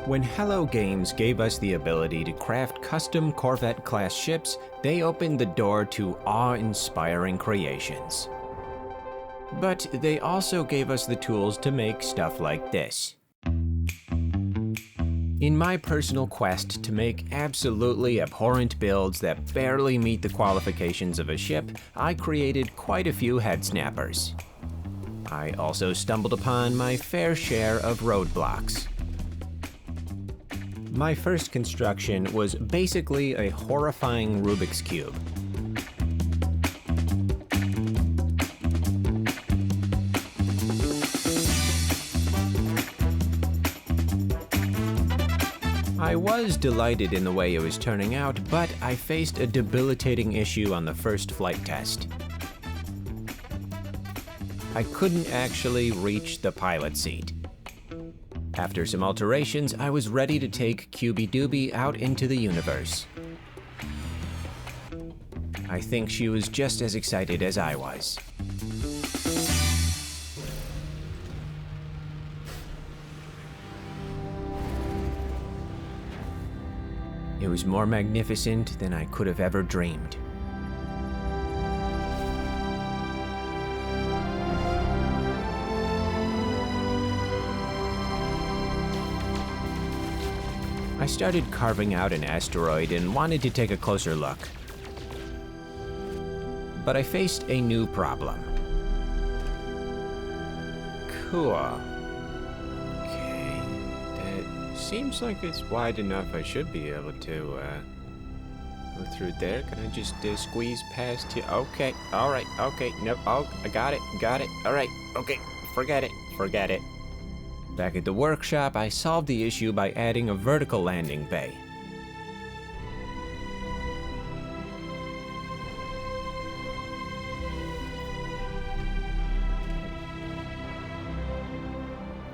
When Hello Games gave us the ability to craft custom corvette-class ships, they opened the door to awe-inspiring creations. But they also gave us the tools to make stuff like this. In my personal quest to make absolutely abhorrent builds that barely meet the qualifications of a ship, I created quite a few head snappers. I also stumbled upon my fair share of roadblocks. My first construction was basically a horrifying Rubik's Cube. I was delighted in the way it was turning out, but I faced a debilitating issue on the first flight test. I couldn't actually reach the pilot seat. After some alterations, I was ready to take Cubie Doobie out into the universe. I think she was just as excited as I was. It was more magnificent than I could have ever dreamed. I started carving out an asteroid and wanted to take a closer look. But I faced a new problem. Cool. Okay, that seems like it's wide enough. I should be able to go through there. Can I just squeeze past here? Okay, alright, okay, nope, oh, I got it, alright, okay, forget it. Back at the workshop, I solved the issue by adding a vertical landing bay.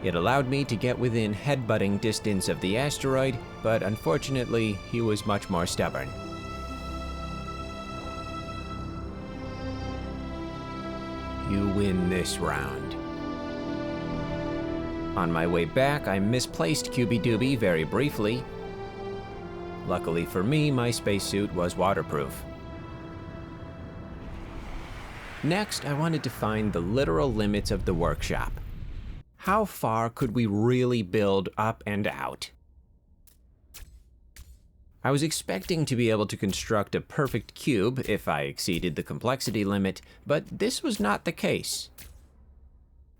It allowed me to get within headbutting distance of the asteroid, but unfortunately, he was much more stubborn. You win this round. On my way back, I misplaced Cubie Doobie very briefly. Luckily for me, my spacesuit was waterproof. Next, I wanted to find the literal limits of the workshop. How far could we really build up and out? I was expecting to be able to construct a perfect cube if I exceeded the complexity limit, but this was not the case.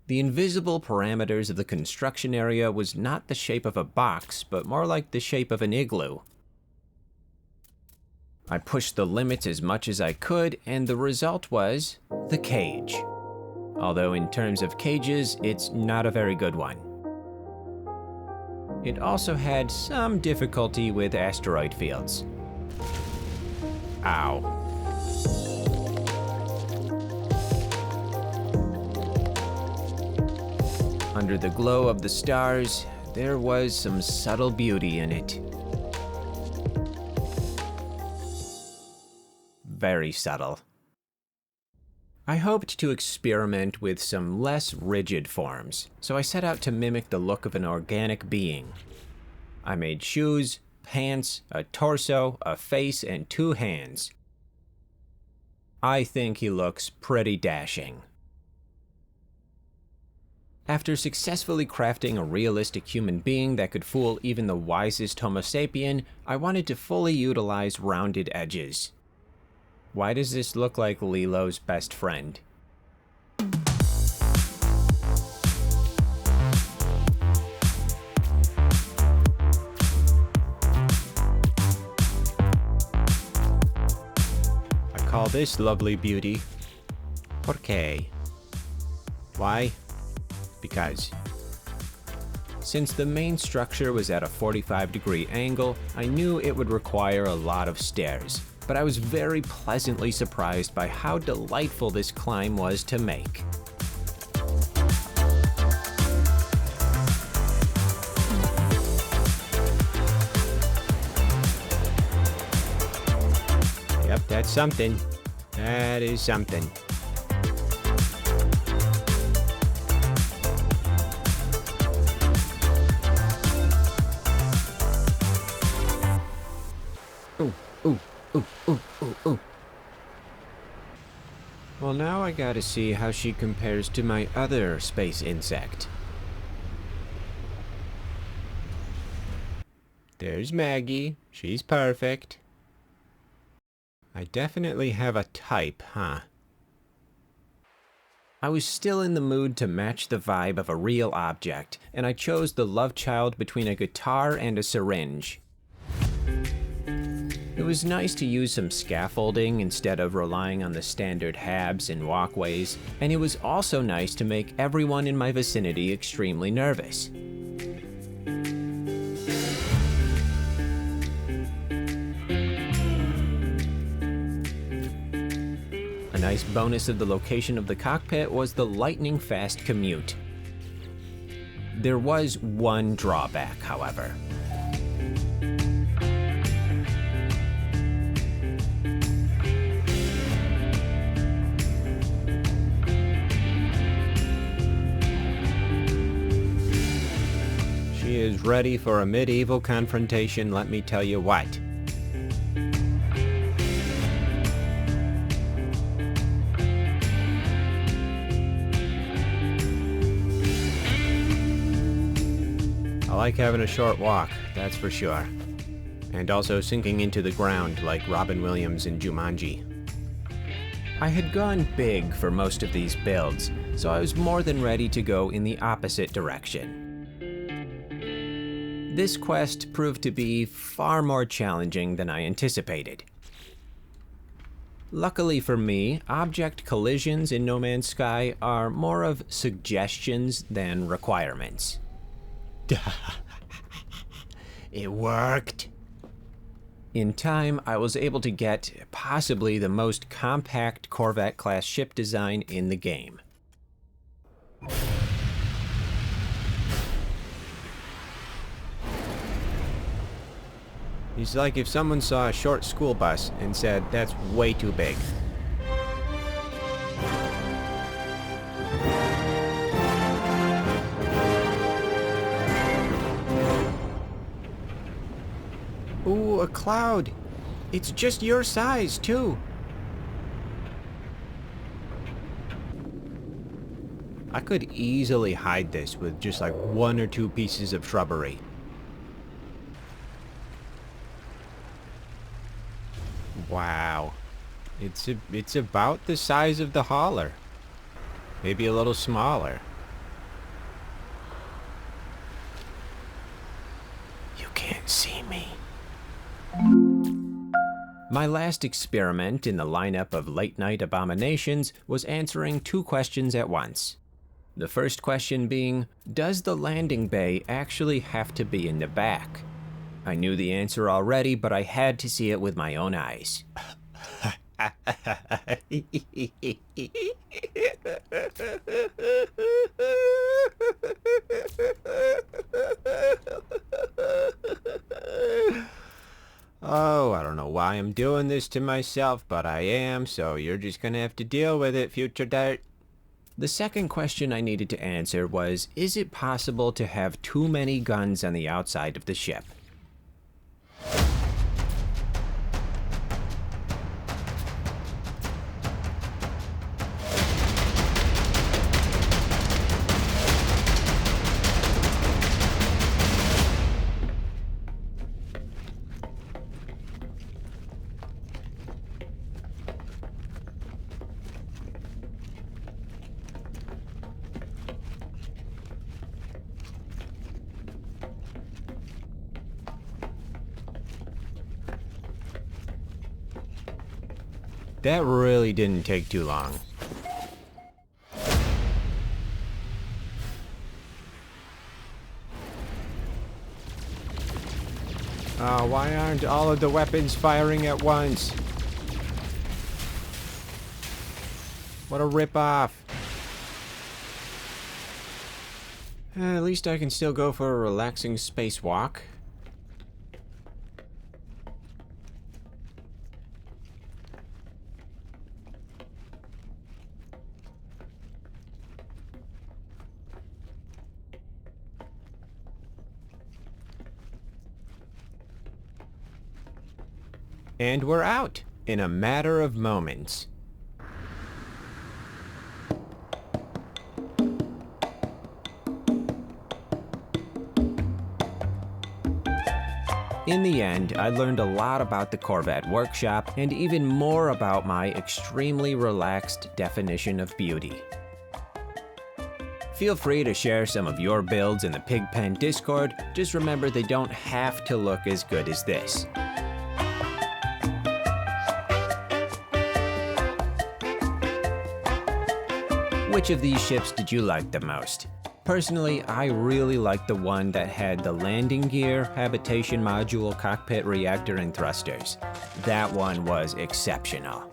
The invisible parameters of the construction area was not the shape of a box, but more like the shape of an igloo. I pushed the limits as much as I could, and the result was the cage. Although in terms of cages, it's not a very good one. It also had some difficulty with asteroid fields. Ow. Under the glow of the stars, there was some subtle beauty in it. Very subtle. I hoped to experiment with some less rigid forms, so I set out to mimic the look of an organic being. I made shoes, pants, a torso, a face, and 2 hands. I think he looks pretty dashing. After successfully crafting a realistic human being that could fool even the wisest Homo sapien, I wanted to fully utilize rounded edges. Why does this look like Lilo's best friend? I call this lovely beauty Porque. Why? Because. Since the main structure was at a 45-degree angle, I knew it would require a lot of stairs, but I was very pleasantly surprised by how delightful this climb was to make. Yep, that's something. That is something. Ooh, ooh, ooh, ooh, ooh. Well, now I gotta see how she compares to my other space insect. There's Maggie. She's perfect. I definitely have a type, huh? I was still in the mood to match the vibe of a real object, and I chose the love child between a guitar and a syringe. It was nice to use some scaffolding instead of relying on the standard habs and walkways, and it was also nice to make everyone in my vicinity extremely nervous. A nice bonus of the location of the cockpit was the lightning-fast commute. There was one drawback, however. She is ready for a medieval confrontation, let me tell you what. I like having a short walk, that's for sure. And also sinking into the ground like Robin Williams in Jumanji. I had gone big for most of these builds, so I was more than ready to go in the opposite direction. This quest proved to be far more challenging than I anticipated. Luckily for me, object collisions in No Man's Sky are more of suggestions than requirements. It worked. In time, I was able to get possibly the most compact corvette-class ship design in the game. It's like if someone saw a short school bus and said, "That's way too big." Ooh, a cloud. It's just your size, too. I could easily hide this with just like 1 or 2 pieces of shrubbery. Wow. It's about the size of the hauler. Maybe a little smaller. You can't see me. My last experiment in the lineup of late-night abominations was answering 2 questions at once. The first question being, does the landing bay actually have to be in the back? I knew the answer already, but I had to see it with my own eyes. Oh, I don't know why I'm doing this to myself, but I am, so you're just gonna have to deal with it, future dirt. The second question I needed to answer was, is it possible to have too many guns on the outside of the ship? That really didn't take too long. Oh, why aren't all of the weapons firing at once? What a rip-off. At least I can still go for a relaxing spacewalk. And we're out in a matter of moments. In the end, I learned a lot about the Corvette workshop and even more about my extremely relaxed definition of beauty. Feel free to share some of your builds in the Pigpen Discord. Just remember they don't have to look as good as this. Which of these ships did you like the most? Personally, I really liked the one that had the landing gear, habitation module, cockpit reactor, and thrusters. That one was exceptional.